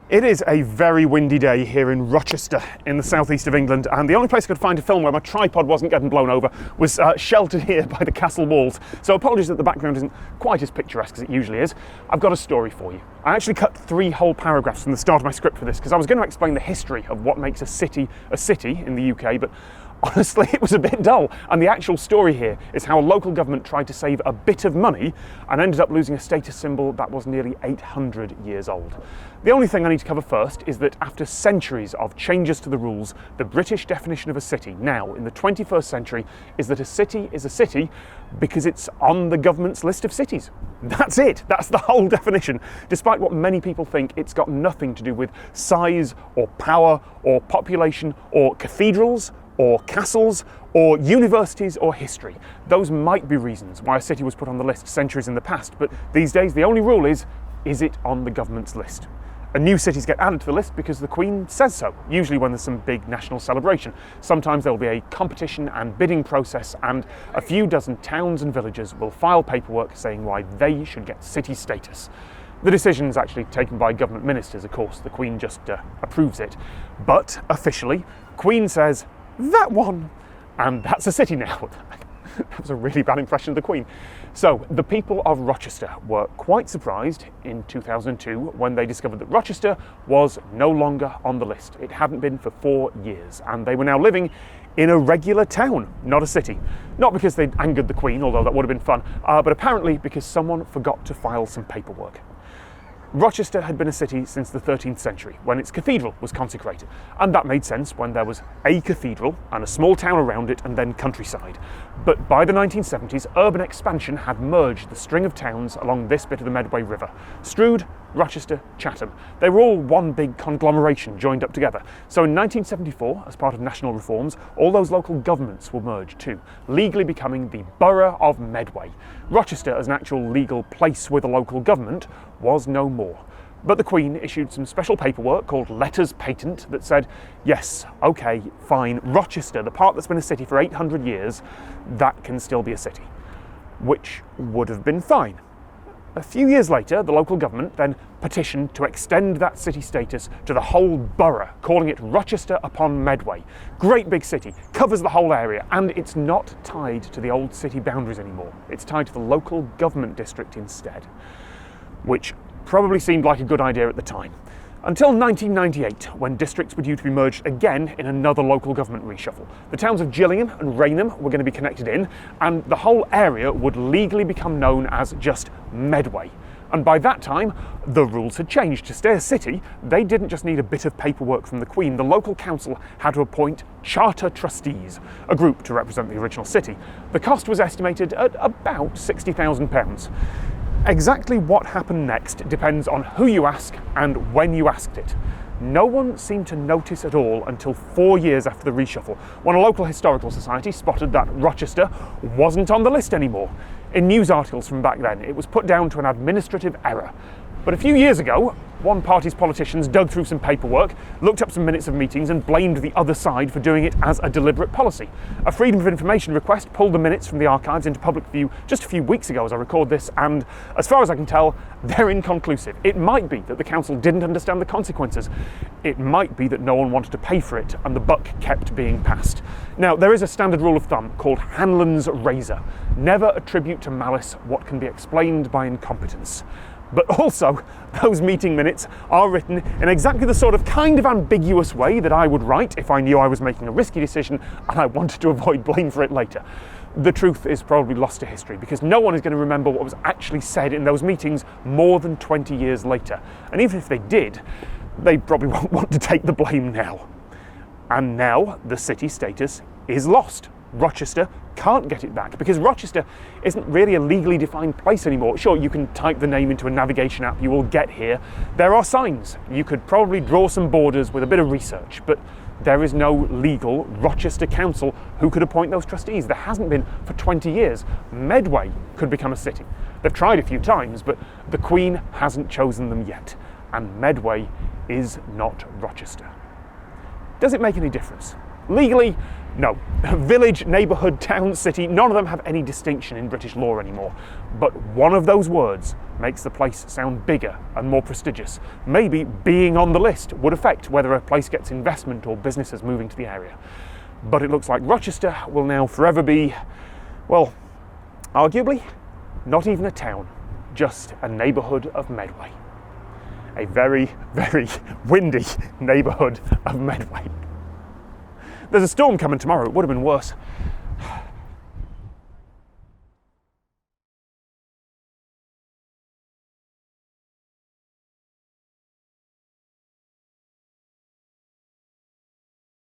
It is a very windy day here in Rochester in the southeast of England, and the only place I could find to film where my tripod wasn't getting blown over was sheltered here by the castle walls. So apologies that the background isn't quite as picturesque as it usually is. I've got a story for you. I actually cut 3 whole paragraphs from the start of my script for this because I was going to explain the history of what makes a city in the UK, but honestly, it was a bit dull, and the actual story here is how a local government tried to save a bit of money and ended up losing a status symbol that was nearly 800 years old. The only thing I need to cover first is that after centuries of changes to the rules, the British definition of a city now in the 21st century is that a city is a city because it's on the government's list of cities. That's it. That's the whole definition. Despite what many people think, it's got nothing to do with size or power or population or cathedrals or castles, or universities, or history. Those might be reasons why a city was put on the list centuries in the past, but these days the only rule is it on the government's list? And new cities get added to the list because the Queen says so, usually when there's some big national celebration. Sometimes there will be a competition and bidding process, and a few dozen towns and villages will file paperwork saying why they should get city status. The decision is actually taken by government ministers, of course. The Queen just approves it. But officially, Queen says, that one, and that's a city now. That was a really bad impression of the Queen. So the people of Rochester were quite surprised in 2002 when they discovered that Rochester was no longer on the list. It hadn't been for 4 years, and they were now living in a regular town, not a city. Not because they'd angered the Queen, although that would have been fun, but apparently because someone forgot to file some paperwork. Rochester had been a city since the 13th century, when its cathedral was consecrated, and that made sense when there was a cathedral and a small town around it and then countryside. But by the 1970s, urban expansion had merged the string of towns along this bit of the Medway River. Strood, Rochester, Chatham. They were all one big conglomeration joined up together. So in 1974, as part of national reforms, all those local governments were merged too, legally becoming the Borough of Medway. Rochester, as an actual legal place with a local government, was no more. But the Queen issued some special paperwork called letters patent that said, yes, okay, fine, Rochester, the part that's been a city for 800 years, that can still be a city. Which would have been fine. A few years later, the local government then petitioned to extend that city status to the whole borough, calling it Rochester upon Medway. Great big city, covers the whole area, and it's not tied to the old city boundaries anymore. It's tied to the local government district instead, which probably seemed like a good idea at the time. Until 1998, when districts were due to be merged again in another local government reshuffle. The towns of Gillingham and Rainham were going to be connected in, and the whole area would legally become known as just Medway. And by that time, the rules had changed. To stay a city, they didn't just need a bit of paperwork from the Queen. The local council had to appoint charter trustees, a group to represent the original city. The cost was estimated at about £60,000. Exactly what happened next depends on who you ask and when you asked it. No one seemed to notice at all until 4 years after the reshuffle, when a local historical society spotted that Rochester wasn't on the list anymore. In news articles from back then, it was put down to an administrative error. But a few years ago, one party's politicians dug through some paperwork, looked up some minutes of meetings and blamed the other side for doing it as a deliberate policy. A Freedom of Information request pulled the minutes from the archives into public view just a few weeks ago as I record this, and as far as I can tell, they're inconclusive. It might be that the council didn't understand the consequences. It might be that no one wanted to pay for it and the buck kept being passed. Now, there is a standard rule of thumb called Hanlon's razor. Never attribute to malice what can be explained by incompetence. But also, those meeting minutes are written in exactly the sort of kind of ambiguous way that I would write if I knew I was making a risky decision and I wanted to avoid blame for it later. The truth is probably lost to history because no one is going to remember what was actually said in those meetings more than 20 years later. And even if they did, they probably won't want to take the blame now. And now the city status is lost. Rochester can't get it back because Rochester isn't really a legally defined place anymore. Sure, you can type the name into a navigation app, you will get here. There are signs. You could probably draw some borders with a bit of research, but there is no legal Rochester council who could appoint those trustees. There hasn't been for 20 years. Medway could become a city. They've tried a few times, but the Queen hasn't chosen them yet. And Medway is not Rochester. Does it make any difference? Legally, no. Village, neighbourhood, town, city, none of them have any distinction in British law anymore. But one of those words makes the place sound bigger and more prestigious. Maybe being on the list would affect whether a place gets investment or businesses moving to the area. But it looks like Rochester will now forever be, well, arguably, not even a town, just a neighbourhood of Medway. A very, very windy neighbourhood of Medway. There's a storm coming tomorrow. It would have been worse.